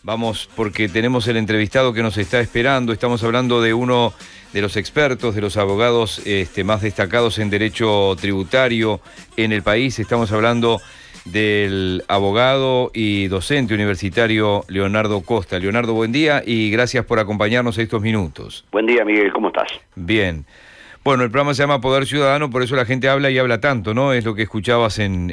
Vamos, porque tenemos el entrevistado que nos está esperando. Estamos hablando de uno de los expertos, de los abogados más destacados en derecho tributario en el país. Estamos hablando del abogado y docente universitario Leonardo Costa. Leonardo, buen día y gracias por acompañarnos estos minutos. Buen día, Miguel, ¿cómo estás? Bien. Bueno, el programa se llama Poder Ciudadano, por eso la gente habla y habla tanto, ¿no? Es lo que escuchabas en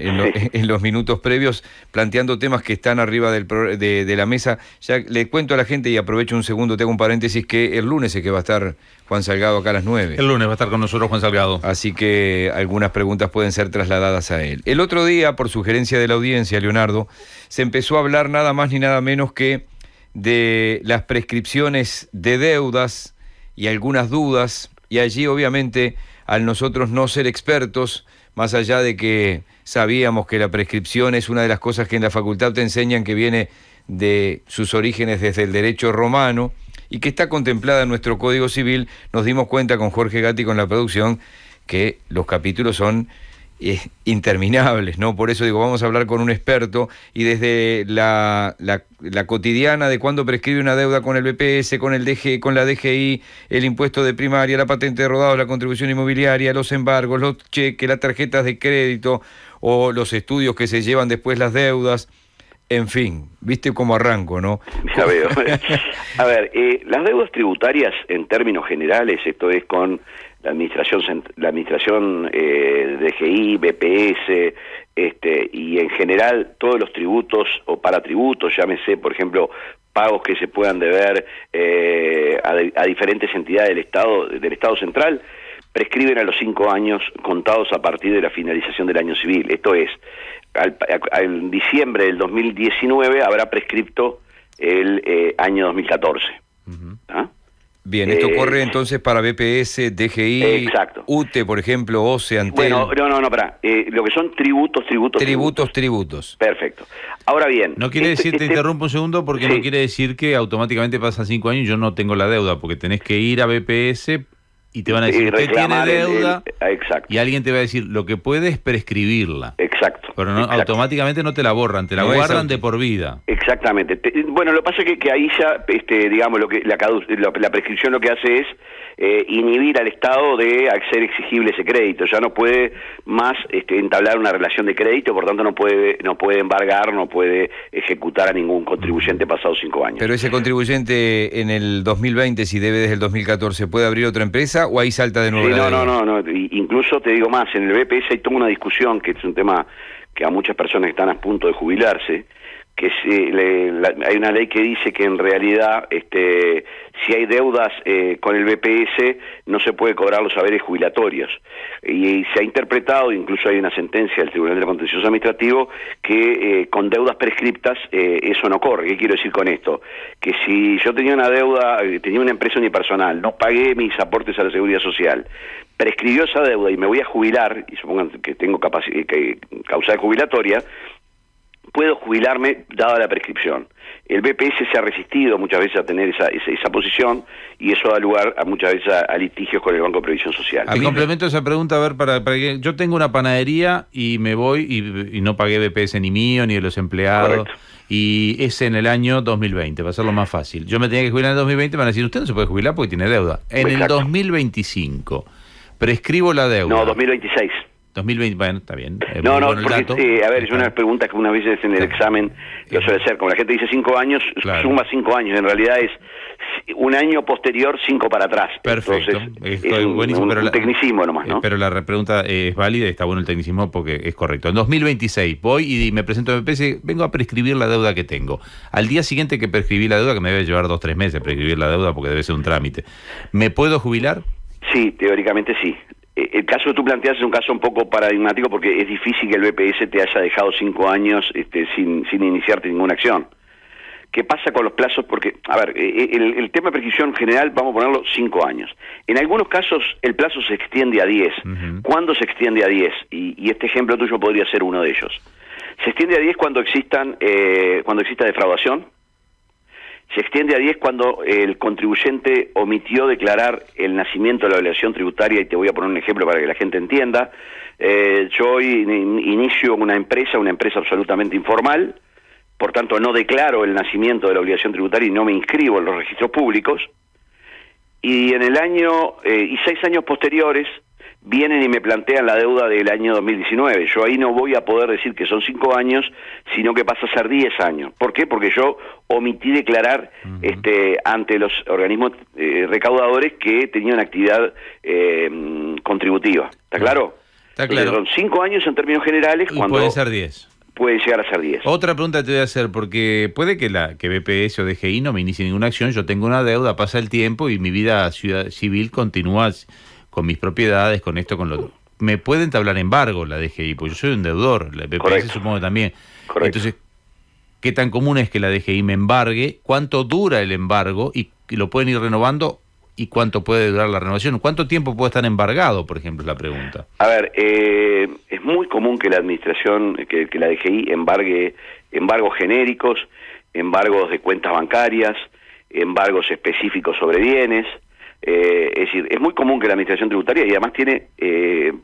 los minutos previos, planteando temas que están arriba de la mesa. Ya le cuento a la gente, y aprovecho un segundo, te hago un paréntesis, que el lunes es que va a estar Juan Salgado acá a las 9. El lunes va a estar con nosotros Juan Salgado. Así que algunas preguntas pueden ser trasladadas a él. El otro día, por sugerencia de la audiencia, Leonardo, se empezó a hablar nada más ni nada menos que de las prescripciones de deudas y algunas dudas. Y allí, obviamente, al nosotros no ser expertos, más allá de que sabíamos que la prescripción es una de las cosas que en la facultad te enseñan que viene de sus orígenes desde el derecho romano y que está contemplada en nuestro Código Civil, nos dimos cuenta con Jorge Gatti, con la producción, que los capítulos son interminables, ¿no? Por eso digo, vamos a hablar con un experto y desde la cotidiana de cuándo prescribe una deuda con el BPS, con la DGI, el impuesto de primaria, la patente de rodado, la contribución inmobiliaria, los embargos, los cheques, las tarjetas de crédito o los estudios que se llevan después las deudas. En fin, viste cómo arranco, ¿no? Ya veo. A ver, las deudas tributarias en términos generales, esto es con la administración DGI, BPS, y en general todos los tributos o paratributos, llámese, por ejemplo, pagos que se puedan deber a diferentes entidades del Estado central, prescriben a los 5 años contados a partir de la finalización del año civil. Esto es, en diciembre del 2019 habrá prescripto el año 2014. Uh-huh. ¿Ah? Bien, esto corre entonces para BPS, DGI, exacto. UTE, por ejemplo, OCE, Antel. Bueno, no, pará. Lo que son tributos. Perfecto. Ahora bien... No quiere decir, te interrumpo un segundo, porque sí. No quiere decir que automáticamente pasan 5 años y yo no tengo la deuda, porque tenés que ir a BPS y te van a decir, usted tiene deuda, exacto. Y alguien te va a decir, lo que puede es prescribirla. Exacto. Pero no, exacto. Automáticamente no te la borran, te la guardan de por vida. Exactamente. Bueno, lo que pasa es que ahí ya, digamos, la prescripción lo que hace es inhibir al Estado de ser exigible ese crédito. Ya no puede más entablar una relación de crédito, por tanto no puede embargar, no puede ejecutar a ningún contribuyente pasados 5 años. Pero ese contribuyente en el 2020, si debe desde el 2014, ¿puede abrir otra empresa o ahí salta de nuevo? Sí, no. Incluso te digo más, en el BPS hay toda una discusión, que es un tema que a muchas personas están a punto de jubilarse, que hay una ley que dice que en realidad si hay deudas con el BPS no se puede cobrar los haberes jubilatorios, y se ha interpretado, incluso hay una sentencia del Tribunal de Contencioso Administrativo, que con deudas prescriptas eso no corre. ¿Qué quiero decir con esto? Que si yo tenía una deuda, tenía una empresa unipersonal, no pagué mis aportes a la Seguridad Social, prescribió esa deuda y me voy a jubilar, y supongan que tengo causa jubilatoria, puedo jubilarme dada la prescripción. El BPS se ha resistido muchas veces a tener esa posición, y eso da lugar muchas veces a litigios con el Banco de Previsión Social. Te complemento esa pregunta, a ver, para que yo tengo una panadería y me voy y no pagué BPS ni mío ni de los empleados. Correcto. Y es en el año 2020, va a ser lo más fácil. Yo me tenía que jubilar en el 2020, van a decir, usted no se puede jubilar porque tiene deuda. En exacto. El 2025, prescribo la deuda. No, 2026. 2020, bueno, está bien. No, porque, a ver, es una pregunta que unas veces en el examen lo suele ser. Como la gente dice 5 años, claro, suma 5 años. En realidad es un año posterior, 5 para atrás. Perfecto. Entonces, es buenísimo, un tecnicismo nomás, ¿no? Pero la pregunta es válida y está bueno el tecnicismo porque es correcto. En 2026 voy y me presento a BPS, vengo a prescribir la deuda que tengo. Al día siguiente que prescribí la deuda, que me debe llevar 2-3 meses prescribir la deuda porque debe ser un trámite, ¿me puedo jubilar? Sí, teóricamente sí. El caso que tú planteas es un caso un poco paradigmático porque es difícil que el BPS te haya dejado 5 años sin iniciarte ninguna acción. ¿Qué pasa con los plazos? Porque, a ver, el tema de prescripción general, vamos a ponerlo 5 años. En algunos casos el plazo se extiende a 10. Uh-huh. ¿Cuándo se extiende a 10? Y este ejemplo tuyo podría ser uno de ellos. Se extiende a 10 cuando exista defraudación. Se extiende a 10 cuando el contribuyente omitió declarar el nacimiento de la obligación tributaria, y te voy a poner un ejemplo para que la gente entienda. Yo hoy inicio una empresa absolutamente informal, por tanto no declaro el nacimiento de la obligación tributaria y no me inscribo en los registros públicos, y en el año, y 6 años posteriores, vienen y me plantean la deuda del año 2019. Yo ahí no voy a poder decir que son 5 años, sino que pasa a ser 10 años. ¿Por qué? Porque yo omití declarar ante los organismos recaudadores que tenían actividad contributiva. ¿Está claro? Está claro. Entonces, son 5 años en términos generales. Y cuando puede ser 10. Puede llegar a ser 10. Otra pregunta te voy a hacer, porque puede que BPS o DGI no me inicie ninguna acción, yo tengo una deuda, pasa el tiempo y mi vida civil continúa con mis propiedades, con esto, con lo otro. Me puede entablar embargo la DGI, porque yo soy un deudor, la BPS Correcto. supongo también. Correcto. Entonces, ¿qué tan común es que la DGI me embargue? ¿Cuánto dura el embargo? ¿Y lo pueden ir renovando? ¿Y cuánto puede durar la renovación? ¿Cuánto tiempo puede estar embargado, por ejemplo, es la pregunta? A ver, es muy común que la administración, que la DGI embargue embargos genéricos, embargos de cuentas bancarias, embargos específicos sobre bienes. Es decir, es muy común que la administración tributaria, y además tiene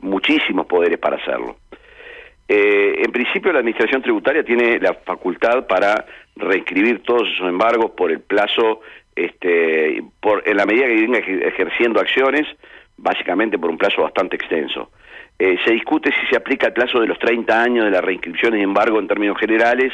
muchísimos poderes para hacerlo. En principio, la administración tributaria tiene la facultad para reescribir todos esos embargos por el plazo, en la medida que venga ejerciendo acciones, básicamente por un plazo bastante extenso. Se discute si se aplica el plazo de los 30 años de la reinscripción y embargo en términos generales,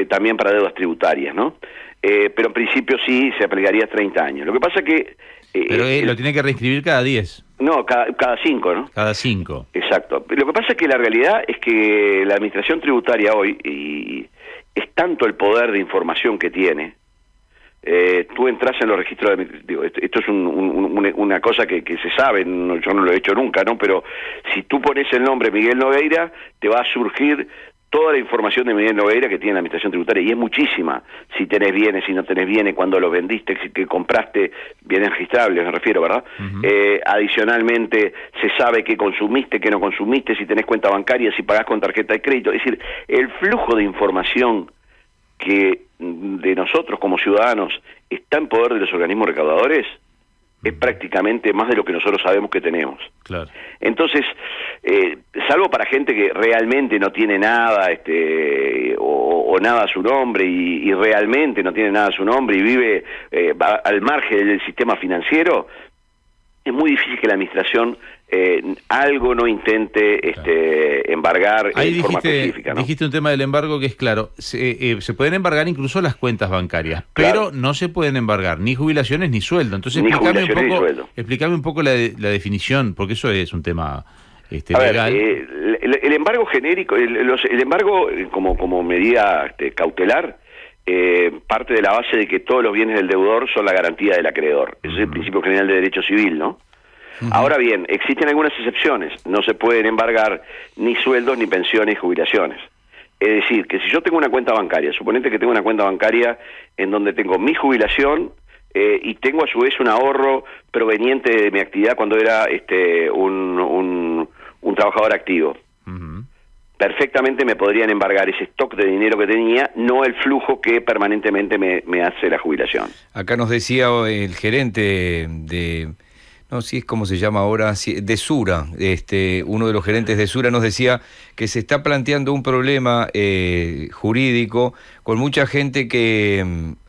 también para deudas tributarias, ¿no? Pero en principio sí se aplicaría 30 años. Lo que pasa que... Pero lo tiene que reinscribir cada 10. No, cada 5, ¿no? Cada 5. Exacto. Lo que pasa es que la realidad es que la administración tributaria hoy, y es tanto el poder de información que tiene, tú entras en los registros esto es una cosa que se sabe, yo no lo he hecho nunca, ¿no? Pero si tú pones el nombre Miguel Nogueira, te va a surgir toda la información de Miguel Nogueira que tiene la administración tributaria, y es muchísima. Si tenés bienes, si no tenés bienes, cuándo los vendiste, si compraste, bienes registrables, me refiero, ¿verdad? Adicionalmente, se sabe qué consumiste, qué no consumiste, si tenés cuenta bancaria, si pagás con tarjeta de crédito. Es decir, el flujo de información que de nosotros como ciudadanos está en poder de los organismos recaudadores es prácticamente más de lo que nosotros sabemos que tenemos. Claro. Entonces, salvo para gente que realmente no tiene nada, o nada a su nombre, y realmente no tiene nada a su nombre y vive al margen del sistema financiero, es muy difícil que la administración algo no intente embargar ahí en forma específica, ¿no? Dijiste un tema del embargo que es claro, se pueden embargar incluso las cuentas bancarias, pero claro, no se pueden embargar ni jubilaciones ni sueldo. Entonces explícame un poco la definición, porque eso es un tema legal. El embargo genérico, el embargo como medida cautelar, parte de la base de que todos los bienes del deudor son la garantía del acreedor. Ese es el principio general de derecho civil, ¿no? Ahora bien, existen algunas excepciones. No se pueden embargar ni sueldos, ni pensiones, jubilaciones. Es decir, que si yo tengo una cuenta bancaria, suponete que tengo una cuenta bancaria en donde tengo mi jubilación y tengo a su vez un ahorro proveniente de mi actividad cuando era un trabajador activo. Perfectamente me podrían embargar ese stock de dinero que tenía, no el flujo que permanentemente me hace la jubilación. Acá nos decía el gerente no sé si es como se llama ahora, de Sura, uno de los gerentes de Sura nos decía que se está planteando un problema jurídico con mucha gente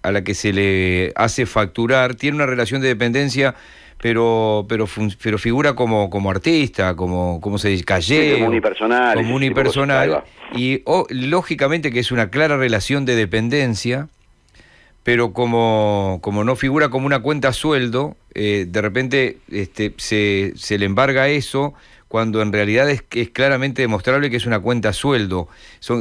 a la que se le hace facturar, tiene una relación de dependencia, pero figura como artista, como se dice, gallego, como unipersonal, y lógicamente que es una clara relación de dependencia, pero como no figura como una cuenta a sueldo, de repente se le embarga eso, cuando en realidad es claramente demostrable que es una cuenta a sueldo.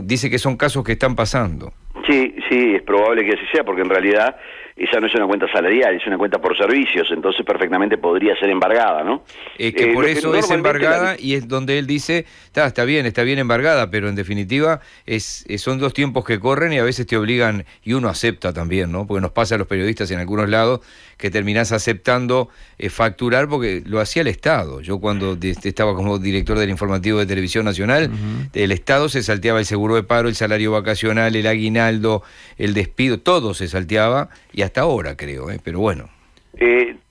Dice que son casos que están pasando. Sí, es probable que así sea, porque en realidad esa no es una cuenta salarial, es una cuenta por servicios, entonces perfectamente podría ser embargada, ¿no? Que por eso es embargada, y es donde él dice, está bien embargada, pero en definitiva son dos tiempos que corren y a veces te obligan, y uno acepta también, ¿no? Porque nos pasa a los periodistas en algunos lados que terminás aceptando facturar porque lo hacía el Estado. Yo cuando estaba como director del informativo de Televisión Nacional, el Estado se salteaba el seguro de paro, el salario vacacional, el aguinaldo, el despido, todo se salteaba, y hasta ahora creo, pero bueno.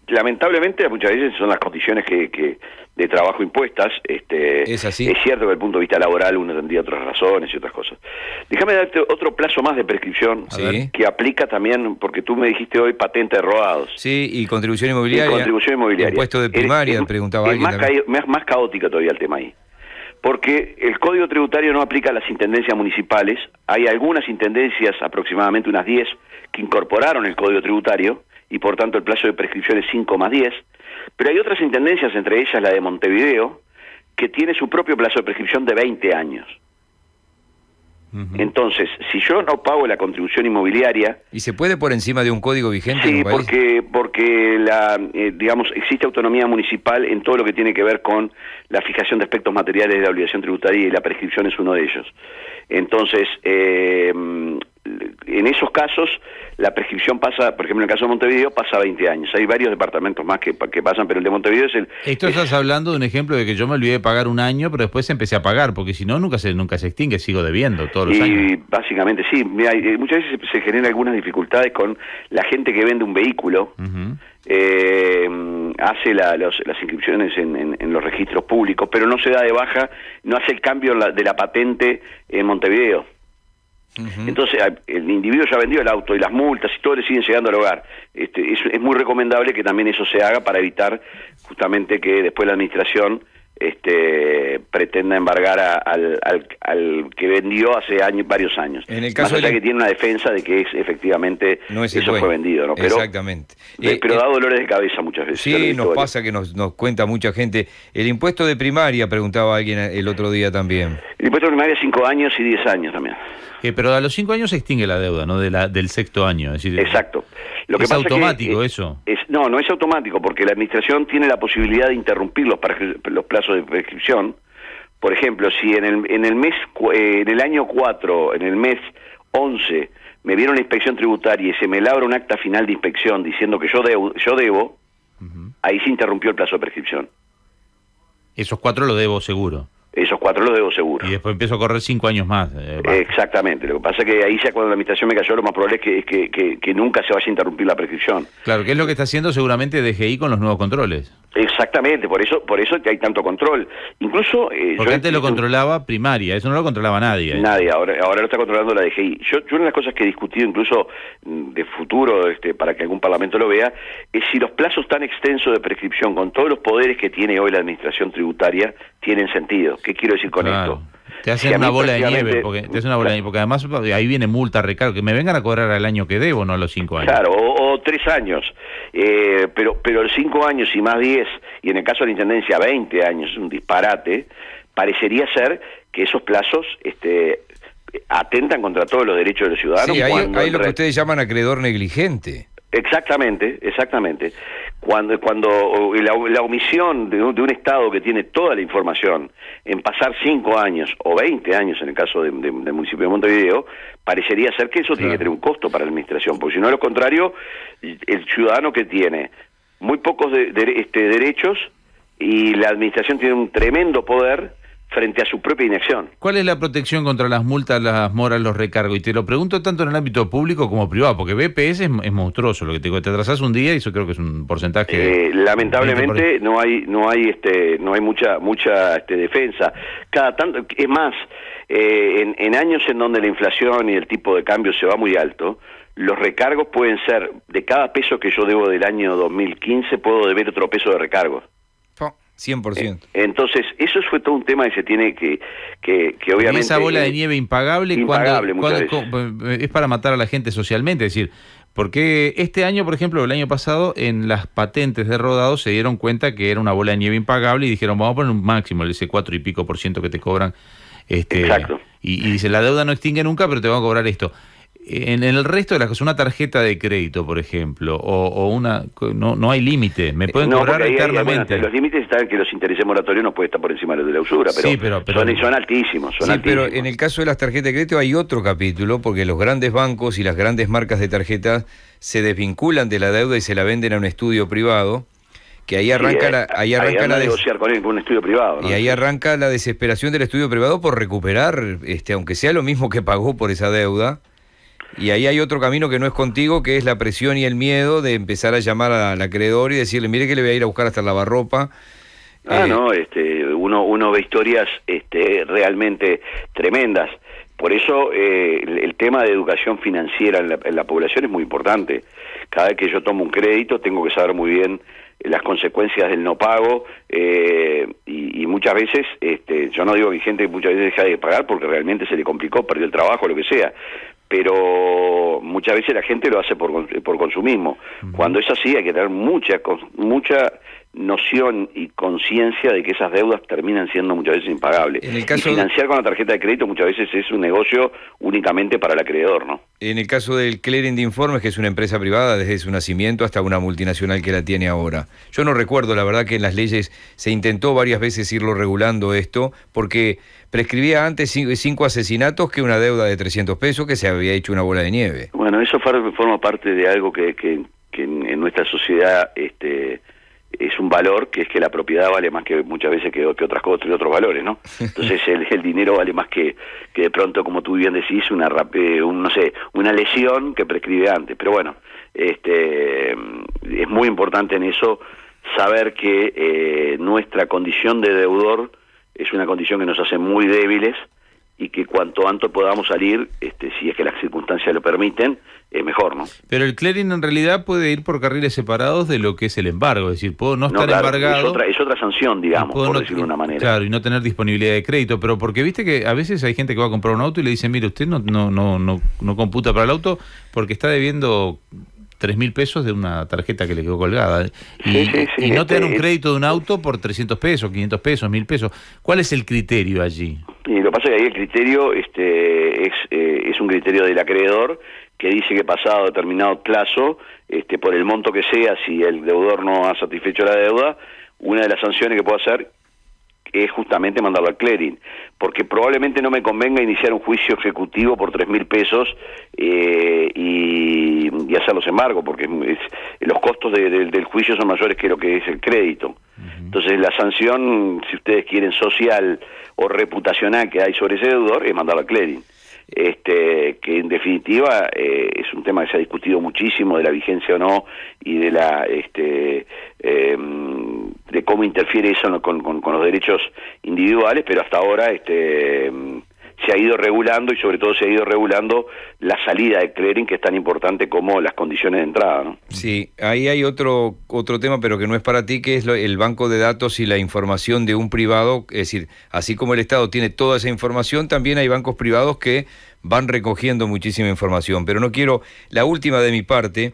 Lamentablemente muchas veces son las condiciones de de trabajo impuestas. Es así. Es cierto que desde el punto de vista laboral uno tendría otras razones y otras cosas. Déjame darte otro plazo más de prescripción que aplica también, porque tú me dijiste hoy patente de rodados. Sí, y contribución inmobiliaria. Y contribución inmobiliaria. Impuesto de primaria, preguntaba alguien. Es más caótica todavía el tema ahí. Porque el Código Tributario no aplica a las intendencias municipales. Hay algunas intendencias, aproximadamente unas 10, que incorporaron el Código Tributario y por tanto el plazo de prescripción es 5+10. Pero hay otras intendencias, entre ellas la de Montevideo, que tiene su propio plazo de prescripción de 20 años. Entonces, si yo no pago la contribución inmobiliaria... ¿Y se puede por encima de un código vigente en Sí, un país? porque digamos, existe autonomía municipal en todo lo que tiene que ver con la fijación de aspectos materiales de la obligación tributaria y la prescripción es uno de ellos. Entonces, en esos casos, la prescripción pasa, por ejemplo, en el caso de Montevideo, pasa 20 años. Hay varios departamentos más que pasan, pero el de Montevideo es el... Estás hablando de un ejemplo de que yo me olvidé de pagar un año, pero después empecé a pagar, porque si no, nunca se extingue, sigo debiendo todos los años. Y básicamente sí. Mira, muchas veces se generan algunas dificultades con la gente que vende un vehículo, hace las inscripciones en los registros públicos, pero no se da de baja, no hace el cambio de la patente en Montevideo. Entonces el individuo ya vendió el auto y las multas y todo le siguen llegando al hogar. Es muy recomendable que también eso se haga para evitar justamente que después la administración pretenda embargar al que vendió hace varios años. En el caso más allá que tiene una defensa de que efectivamente no es eso fue vendido, ¿no? Pero, exactamente. Pero da dolores de cabeza muchas veces. Sí, nos pasa que nos cuenta mucha gente. El impuesto de primaria, preguntaba alguien el otro día también. El impuesto de primaria 5 años y 10 años también. Pero a los 5 años se extingue la deuda, ¿no? Del sexto año. Es decir, exacto. Lo que ¿Es pasa automático que, eso? No es automático, porque la administración tiene la posibilidad de interrumpir los plazos de prescripción. Por ejemplo, si en el año 4, en el mes 11, me viene una inspección tributaria y se me labra un acta final de inspección diciendo que yo debo, ahí se interrumpió el plazo de prescripción. Esos 4 lo debo seguro. Esos 4 los debo seguro. Y después empiezo a correr 5 años más. Exactamente. Lo que pasa es que ahí ya cuando la administración me cayó, lo más probable es que nunca se vaya a interrumpir la prescripción. Claro, que es lo que está haciendo seguramente DGI con los nuevos controles. Exactamente, por eso hay tanto control. Incluso... Porque antes lo controlaba primaria, eso no lo controlaba nadie. Nadie, ahora lo está controlando la DGI. Yo una de las cosas que he discutido incluso de futuro, para que algún parlamento lo vea, es si los plazos tan extensos de prescripción, con todos los poderes que tiene hoy la administración tributaria, tienen sentido. ¿Qué quiero decir con esto? Te hacen una bola de nieve, porque además ahí viene multa, recargo, que me vengan a cobrar al año que debo, no a los 5 años. Claro, o 3 años, pero 5 años y más 10, y en el caso de la Intendencia 20 años, es un disparate. Parecería ser que esos plazos atentan contra todos los derechos de los ciudadanos. Sí, hay lo que ustedes llaman acreedor negligente. Exactamente. Cuando la omisión de un Estado que tiene toda la información en pasar 5 años o 20 años en el caso del municipio de Montevideo, parecería ser que eso tiene que tener un costo para la administración, porque si no, de lo contrario, el ciudadano que tiene muy pocos derechos y la administración tiene un tremendo poder frente a su propia inacción. ¿Cuál es la protección contra las multas, las moras, los recargos? Y te lo pregunto tanto en el ámbito público como privado, porque BPS es monstruoso, lo que te atrasás un día y eso creo que es un porcentaje. Lamentablemente no hay mucha defensa. Cada tanto, es más, en años en donde la inflación y el tipo de cambio se va muy alto, los recargos pueden ser, de cada peso que yo debo del año 2015, puedo deber otro peso de recargos. 100%. Entonces, eso fue todo un tema que se tiene que obviamente... Esa bola de nieve impagable es para matar a la gente socialmente, es decir, porque este año, por ejemplo, el año pasado, en las patentes de rodados se dieron cuenta que era una bola de nieve impagable y dijeron, vamos a poner un máximo, ese 4 y pico % que te cobran. Exacto. Y dice, la deuda no extingue nunca, pero te van a cobrar esto. En el resto de las cosas, una tarjeta de crédito, por ejemplo, o una... No hay límite, me pueden cobrar eternamente. Los límites están que los intereses moratorios no pueden estar por encima de los de la usura, pero, sí, pero son altísimos. Pero en el caso de las tarjetas de crédito hay otro capítulo, porque los grandes bancos y las grandes marcas de tarjetas se desvinculan de la deuda y se la venden a un estudio privado, que ahí arranca negociar con él, con un estudio privado, ¿no? Y ahí arranca la desesperación del estudio privado por recuperar, aunque sea lo mismo que pagó por esa deuda. Y ahí hay otro camino que no es contigo, que es la presión y el miedo de empezar a llamar al acreedor y decirle, mire que le voy a ir a buscar hasta el lavarropa, No, uno ve historias realmente tremendas. Por eso el tema de educación financiera en la población es muy importante. Cada vez que yo tomo un crédito tengo que saber muy bien las consecuencias del no pago, y muchas veces, yo no digo que hay gente que muchas veces deja de pagar porque realmente se le complicó, perdió el trabajo, lo que sea, pero muchas veces la gente lo hace por consumismo. Cuando es así hay que tener mucha noción y conciencia de que esas deudas terminan siendo muchas veces impagables. Y financiar con la tarjeta de crédito muchas veces es un negocio únicamente para el acreedor, ¿no? En el caso del clearing de informes, que es una empresa privada desde su nacimiento hasta una multinacional que la tiene ahora. Yo no recuerdo, la verdad, que en las leyes se intentó varias veces irlo regulando esto, porque prescribía antes 5 asesinatos que una deuda de 300 pesos que se había hecho una bola de nieve. Bueno, eso forma parte de algo que en nuestra sociedad es un valor, que es que la propiedad vale más que muchas veces que otras cosas y otros valores, ¿no? Entonces el dinero vale más que de pronto, como tú bien decís, una lesión que prescribe antes. Pero bueno, es muy importante en eso saber que nuestra condición de deudor es una condición que nos hace muy débiles, y que cuanto antes podamos salir, si es que las circunstancias lo permiten, es mejor, ¿no? Pero el clearing en realidad puede ir por carriles separados de lo que es el embargo, es decir, puedo no estar embargado. Es otra sanción, digamos, por decirlo de una manera. Claro, y no tener disponibilidad de crédito, pero porque viste que a veces hay gente que va a comprar un auto y le dicen, mire, usted no computa para el auto porque está debiendo 3.000 pesos de una tarjeta que le quedó colgada. Y no te dan un crédito de un auto por 300 pesos, 500 pesos, 1.000 pesos. ¿Cuál es el criterio allí? Y lo que pasa es que ahí el criterio es un criterio del acreedor, que dice que pasado determinado plazo, por el monto que sea, si el deudor no ha satisfecho la deuda, una de las sanciones que puede hacer es justamente mandarlo al clearing, porque probablemente no me convenga iniciar un juicio ejecutivo por 3.000 pesos y hacer los embargos, porque los costos del juicio son mayores que lo que es el crédito. Entonces la sanción, si ustedes quieren, social o reputacional que hay sobre ese deudor, es mandarlo al clearing. Que en definitiva es un tema que se ha discutido muchísimo, de la vigencia o no, y de la de cómo interfiere eso con los derechos individuales, pero hasta ahora se ha ido regulando, y sobre todo se ha ido regulando la salida del clearing, que es tan importante como las condiciones de entrada, ¿no? Sí, ahí hay otro tema, pero que no es para ti, que es el banco de datos y la información de un privado. Es decir, así como el Estado tiene toda esa información, también hay bancos privados que van recogiendo muchísima información. Pero no quiero, la última de mi parte,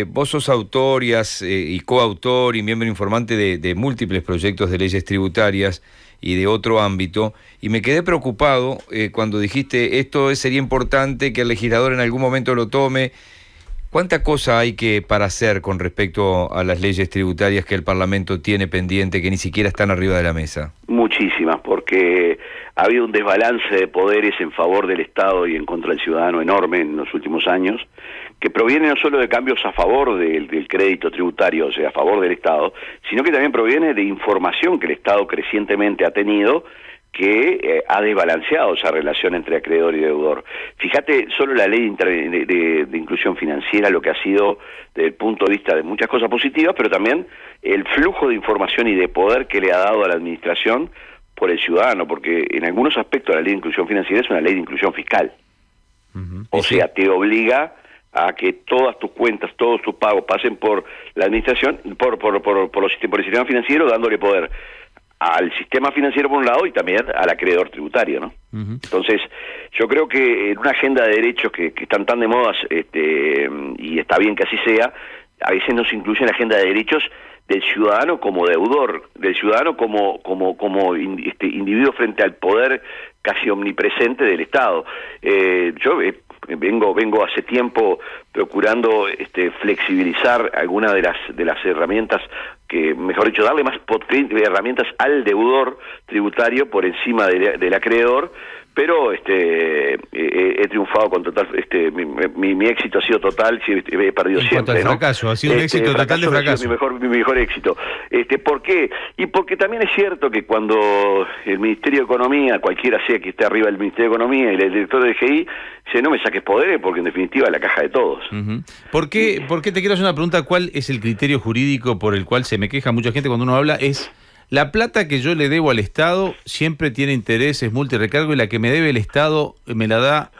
vos sos autor y coautor y miembro informante de múltiples proyectos de leyes tributarias y de otro ámbito, y me quedé preocupado cuando dijiste esto sería importante que el legislador en algún momento lo tome. ¿Cuánta cosa hay para hacer con respecto a las leyes tributarias que el Parlamento tiene pendiente, que ni siquiera están arriba de la mesa? Muchísimas, porque ha habido un desbalance de poderes en favor del Estado y en contra del ciudadano enorme en los últimos años, que proviene no solo de cambios a favor del crédito tributario, o sea, a favor del Estado, sino que también proviene de información que el Estado crecientemente ha tenido, que ha desbalanceado esa relación entre acreedor y deudor. Fíjate, solo la ley de inclusión financiera, lo que ha sido desde el punto de vista de muchas cosas positivas, pero también el flujo de información y de poder que le ha dado a la administración por el ciudadano, porque en algunos aspectos la ley de inclusión financiera es una ley de inclusión fiscal. O sea, te obliga a que todas tus cuentas, todos tus pagos pasen por la administración, por el sistema financiero, dándole poder al sistema financiero por un lado y también al acreedor tributario, ¿no? Entonces, yo creo que en una agenda de derechos que están tan de moda, y está bien que así sea, a veces no se incluye en la agenda de derechos del ciudadano como deudor, del ciudadano como individuo frente al poder casi omnipresente del Estado. Yo vengo hace tiempo procurando flexibilizar algunas de las herramientas, que mejor dicho, darle más herramientas al deudor tributario por encima del acreedor, pero he triunfado con total, mi éxito ha sido total, he perdido en siempre, cuanto al fracaso, ha sido un éxito total de fracaso. Mi mejor éxito. ¿Por qué? Y porque también es cierto que cuando el Ministerio de Economía, cualquiera sea que esté arriba del Ministerio de Economía, y el director del GI, dice, no me saques poderes, porque en definitiva es la caja de todos. ¿Por qué te quiero hacer una pregunta? ¿Cuál es el criterio jurídico por el cual se me queja mucha gente cuando uno habla? Es La plata que yo le debo al Estado siempre tiene intereses, multa y recargo, y la que me debe el Estado me la da,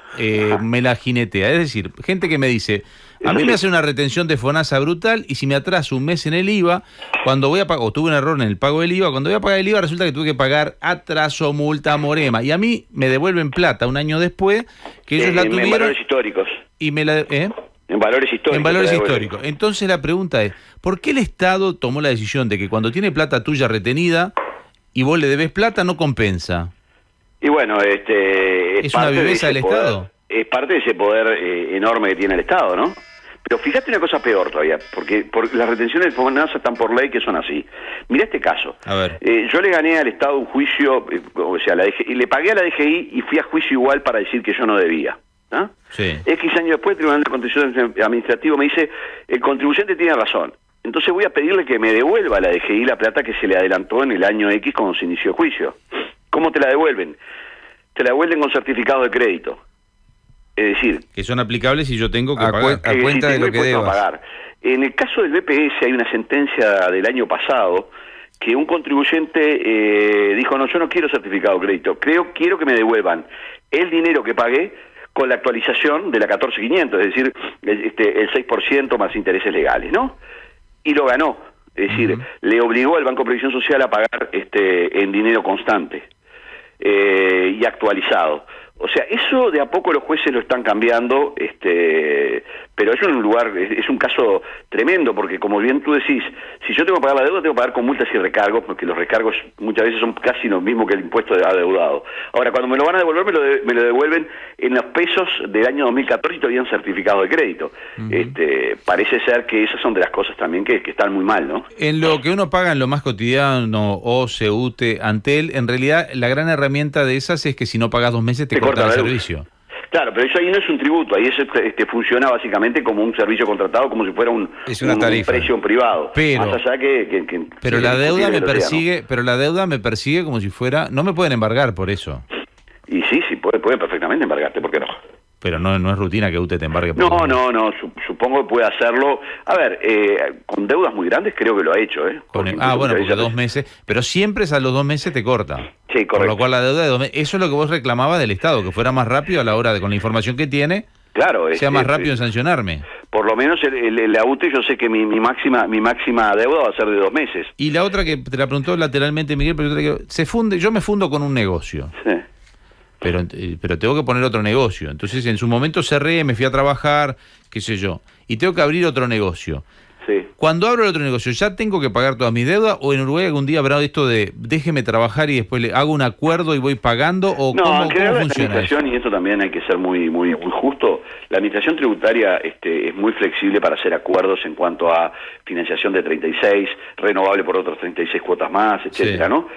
me la jinetea. Es decir, gente que me dice, a mí me hace una retención de FONASA brutal y si me atraso un mes en el IVA, cuando voy a pagar, o tuve un error en el pago del IVA, cuando voy a pagar el IVA resulta que tuve que pagar atraso, multa, morema. Y a mí me devuelven plata un año después que ellos la tuvieron. En valores históricos. Y me la... En valores históricos. En valores históricos. Entonces la pregunta es, ¿por qué el Estado tomó la decisión de que cuando tiene plata tuya retenida y vos le debes plata no compensa? Y bueno, ¿Es una viveza del Estado? Es parte de ese poder enorme que tiene el Estado, ¿no? Pero fíjate una cosa peor todavía, porque las retenciones de FONASA están por ley que son así. Mirá este caso. A ver. Yo le gané al Estado un juicio, o sea, y le pagué a la DGI y fui a juicio igual para decir que yo no debía. ¿Ah? Sí. X años después el Tribunal de Contencioso Administrativo me dice, el contribuyente tiene razón. Entonces voy a pedirle que me devuelva a la DGI la plata que se le adelantó en el año X cuando se inició el juicio. ¿Cómo te la devuelven? Te la devuelven con certificado de crédito. Es decir... Que son aplicables si yo tengo que pagar. A cuenta de lo que debas. Pagar. En el caso del BPS hay una sentencia del año pasado que un contribuyente dijo, no, yo no quiero certificado de crédito, quiero que me devuelvan el dinero que pagué con la actualización de la 14.500, es decir, el 6% más intereses legales, ¿no? Y lo ganó, es decir, le obligó al Banco de Previsión Social a pagar en dinero constante y actualizado. O sea, eso de a poco los jueces lo están cambiando, pero es un lugar, es un caso tremendo, porque como bien tú decís, si yo tengo que pagar la deuda, tengo que pagar con multas y recargos, porque los recargos muchas veces son casi lo mismo que el impuesto de adeudado. Ahora, cuando me lo van a devolver, me lo devuelven en los pesos del año 2014 y todavía en certificado de crédito. Parece ser que esas son de las cosas también que están muy mal, ¿no? En lo que uno paga en lo más cotidiano, OCE, UTE, Antel, en realidad la gran herramienta de esas es que si no pagas 2 meses te cortan el servicio. Claro, pero eso ahí no es un tributo, ahí eso funciona básicamente como un servicio contratado, como si fuera un precio privado. Pero, más allá pero la deuda me persigue, ¿no? Pero la deuda me persigue como si fuera, no me pueden embargar por eso. Y sí, puede perfectamente embargarte, ¿por qué no? Pero no es rutina que UTE te embargue. No, supongo que puede hacerlo. A ver, con deudas muy grandes creo que lo ha hecho, ¿eh? Porque 2 meses, pero siempre a los 2 meses te corta. Sí, correcto. Por lo cual la deuda de 2 meses, eso es lo que vos reclamabas del Estado, que fuera más rápido a la hora de, con la información que tiene, claro, sea más rápido en sancionarme. Por lo menos la UTE yo sé que mi máxima deuda va a ser de 2 meses. Y la otra que te la preguntó lateralmente Miguel, pero yo me fundo con un negocio. Sí. Pero tengo que poner otro negocio. Entonces, en su momento cerré, me fui a trabajar, qué sé yo, y tengo que abrir otro negocio. Sí. Cuando abro el otro negocio, ¿ya tengo que pagar toda mi deuda? ¿O en Uruguay algún día habrá esto de déjeme trabajar y después le hago un acuerdo y voy pagando? ¿O no, cómo funciona eso? Y esto también hay que ser muy justo. La administración tributaria es muy flexible para hacer acuerdos en cuanto a financiación de 36, renovable por otros 36 cuotas más, etcétera, sí. ¿no?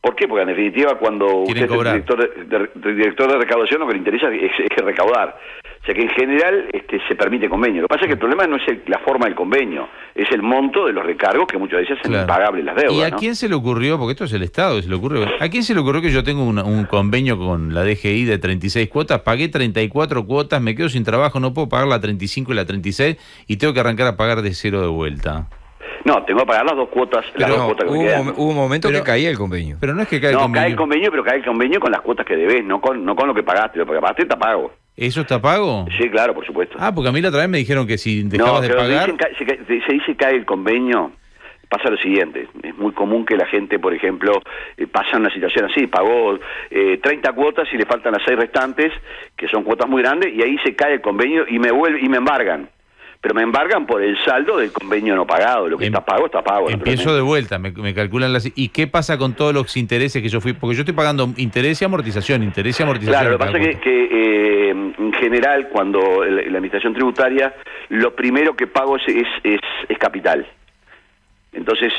¿Por qué? Porque en definitiva cuando usted es el director de recaudación lo que le interesa es recaudar. O sea que en general se permite convenio. Lo que pasa es que el problema no es la forma del convenio, es el monto de los recargos que muchas veces hacen impagables las deudas. ¿Y a ¿no? quién se le ocurrió? Porque esto es el Estado, ¿a quién se le ocurrió que yo tengo un convenio con la DGI de 36 cuotas? Pagué 34 cuotas, me quedo sin trabajo, no puedo pagar la 35 y la 36 y tengo que arrancar a pagar de cero de vuelta. No, tengo que pagar las 2 cuotas. Hubo un momento que caía el convenio. Pero no es que cae el convenio. No, cae el convenio, pero cae el convenio con las cuotas que debes, no con lo que pagaste. Lo que pagaste está pago. ¿Eso está pago? Sí, claro, por supuesto. Ah, porque a mí la otra vez me dijeron que si dejabas de pagar... Se dice cae el convenio, pasa lo siguiente. Es muy común que la gente, por ejemplo, pasa una situación así, pagó 30 cuotas y le faltan las 6 restantes, que son cuotas muy grandes, y ahí se cae el convenio y me embargan. Pero me embargan por el saldo del convenio no pagado. Lo que está pago, está pago. Empiezo de vuelta, me calculan las... ¿Y qué pasa con todos los intereses que yo fui? Porque yo estoy pagando interés y amortización. Claro, lo que pasa es que en general, cuando la administración tributaria, lo primero que pago es capital. Entonces,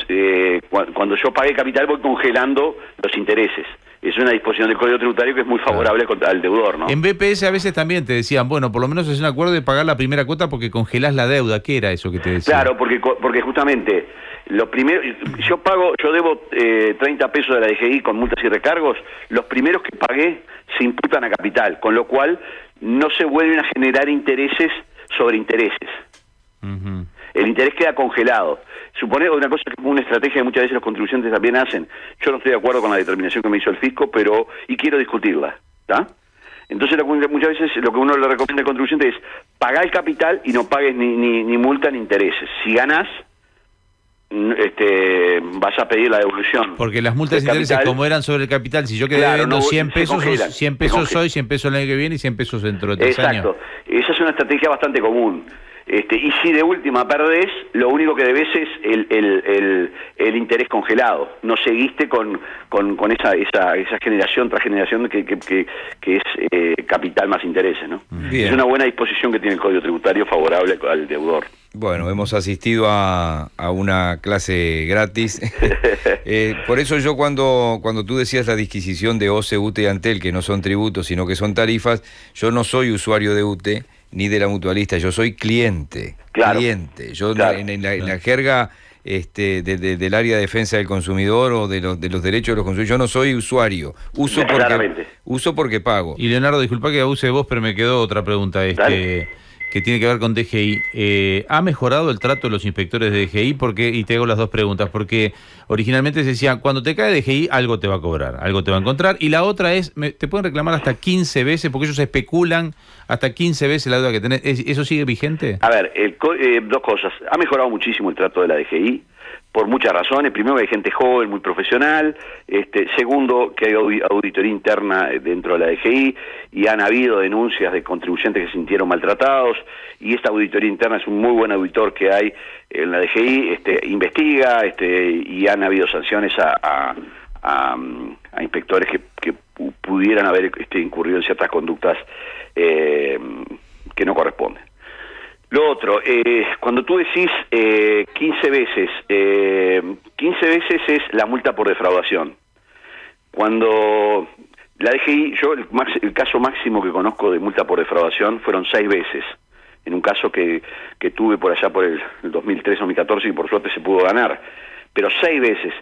cuando yo pague capital, voy congelando los intereses. Es una disposición del Código Tributario que es muy favorable al deudor, ¿no? En BPS a veces también te decían, bueno, por lo menos es un acuerdo de pagar la primera cuota porque congelás la deuda. ¿Qué era eso que te decían? Claro, porque justamente, lo primero, yo debo 30 pesos de la DGI con multas y recargos, los primeros que pagué se imputan a capital, con lo cual no se vuelven a generar intereses sobre intereses. Ujú. El interés queda congelado. Supone una cosa que es una estrategia que muchas veces los contribuyentes también hacen. Yo no estoy de acuerdo con la determinación que me hizo el fisco, y quiero discutirla, ¿está? Entonces muchas veces lo que uno le recomienda al contribuyente es pagar el capital y no pagues ni multa ni intereses. Si ganás, vas a pedir la devolución. Porque las multas e intereses, como eran sobre el capital, si yo quedé debiendo 100 pesos, 100 pesos hoy, 100 pesos el año que viene y 100 pesos dentro de 3 años. Exacto. Esa es una estrategia bastante común. Y si de última perdés, lo único que debes es el interés congelado. No seguiste con esa generación tras generación que es capital más intereses, ¿no? Bien. Es una buena disposición que tiene el Código Tributario favorable al deudor. Bueno, hemos asistido a una clase gratis. Por eso yo cuando tú decías la disquisición de OCE, UTE y Antel, que no son tributos, sino que son tarifas, yo no soy usuario de UTE ni de la mutualista, yo soy cliente. Claro. Cliente. Yo Claro. en la jerga del área de defensa del consumidor o de los derechos de los consumidores, yo no soy usuario. Uso porque pago. Y Leonardo, disculpa que abuse de vos, pero me quedó otra pregunta que tiene que ver con DGI. ¿Ha mejorado el trato de los inspectores de DGI? Y te hago las dos preguntas, porque originalmente se decía, cuando te cae DGI, algo te va a cobrar, algo te va a encontrar. Y la otra es, te pueden reclamar hasta 15 veces, porque ellos especulan hasta 15 veces la deuda que tenés. ¿Eso sigue vigente? A ver, dos cosas. Ha mejorado muchísimo el trato de la DGI, por muchas razones. Primero, que hay gente joven, muy profesional. Segundo, que hay auditoría interna dentro de la DGI y han habido denuncias de contribuyentes que se sintieron maltratados, y esta auditoría interna es un muy buen auditor que hay en la DGI, investiga, y han habido sanciones a inspectores que pudieran haber incurrido en ciertas conductas que no corresponden. Lo otro, cuando tú decís 15 veces es la multa por defraudación. Cuando la DGI, yo el caso máximo que conozco de multa por defraudación fueron 6 veces, en un caso que tuve por allá por el 2013-2014 y por suerte se pudo ganar. Pero 6 veces.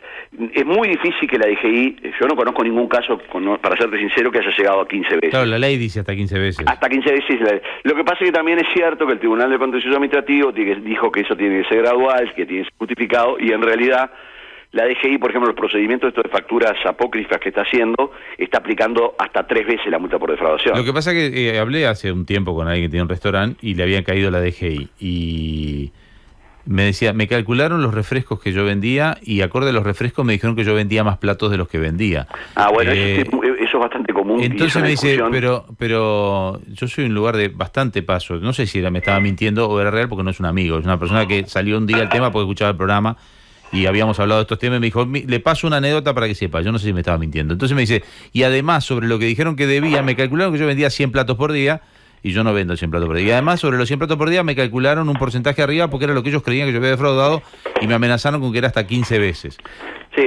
Es muy difícil que la DGI, yo no conozco ningún caso, para serte sincero, que haya llegado a 15 veces. Claro, la ley dice hasta 15 veces. Hasta 15 veces. Lo que pasa es que también es cierto que el Tribunal de Contencioso Administrativo dijo que eso tiene que ser gradual, que tiene que ser justificado, y en realidad la DGI, por ejemplo, los procedimientos de facturas apócrifas que está haciendo, está aplicando hasta 3 veces la multa por defraudación. Lo que pasa es que hablé hace un tiempo con alguien que tiene un restaurante y le habían caído la DGI, y me decía, me calcularon los refrescos que yo vendía y acorde a los refrescos me dijeron que yo vendía más platos de los que vendía. Bueno, eso es bastante común. Entonces me dice, pero yo soy un lugar de bastante paso. No sé si me estaba mintiendo o era real, porque no es un amigo. Es una persona que salió un día al tema porque escuchaba el programa y habíamos hablado de estos temas y me dijo, le paso una anécdota para que sepa. Yo no sé si me estaba mintiendo. Entonces me dice, y además sobre lo que dijeron que debía, me calcularon que yo vendía 100 platos por día. Y yo no vendo 100 platos por día. Y además, sobre los 100 platos por día, me calcularon un porcentaje arriba porque era lo que ellos creían que yo había defraudado y me amenazaron con que era hasta 15 veces. Sí,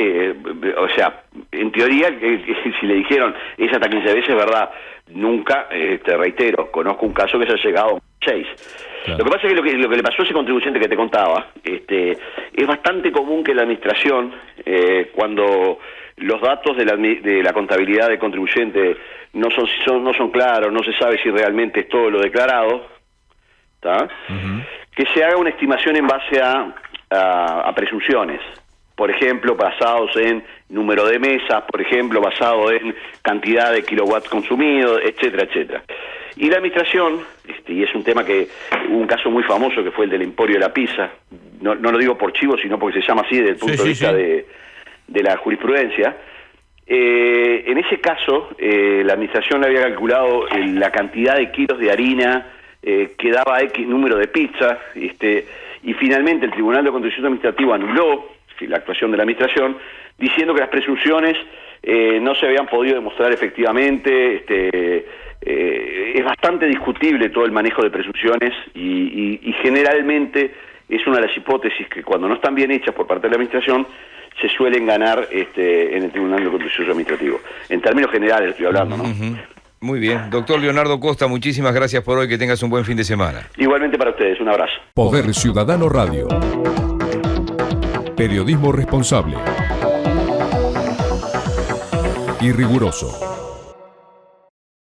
o sea, en teoría, si le dijeron es hasta 15 veces, verdad. Nunca, te reitero, conozco un caso que se ha llegado a 6. Claro. Lo que pasa es que lo que le pasó a ese contribuyente que te contaba, es bastante común que la administración, cuando los datos de la contabilidad del contribuyente no son claros, no se sabe si realmente es todo lo declarado, ¿tá? Que se haga una estimación en base a presunciones. Por ejemplo, basados en número de mesas, por ejemplo, basado en cantidad de kilowatts consumidos, etcétera, etcétera. Y la administración, y es un tema que hubo un caso muy famoso que fue el del Emporio de la Pizza, no lo digo por chivo, sino porque se llama así desde el punto de vista de la jurisprudencia. En ese caso, la administración le había calculado la cantidad de kilos de harina que daba X número de pizza, y finalmente el Tribunal de Contencioso Administrativo anuló la actuación de la administración, diciendo que las presunciones no se habían podido demostrar efectivamente. Es bastante discutible todo el manejo de presunciones y generalmente es una de las hipótesis que cuando no están bien hechas por parte de la administración se suelen ganar en el Tribunal de Contencioso Administrativo. En términos generales estoy hablando, ¿no? Muy bien. Doctor Leonardo Costa, muchísimas gracias por hoy. Que tengas un buen fin de semana. Igualmente para ustedes. Un abrazo. Poder Ciudadano Radio. Periodismo responsable y riguroso.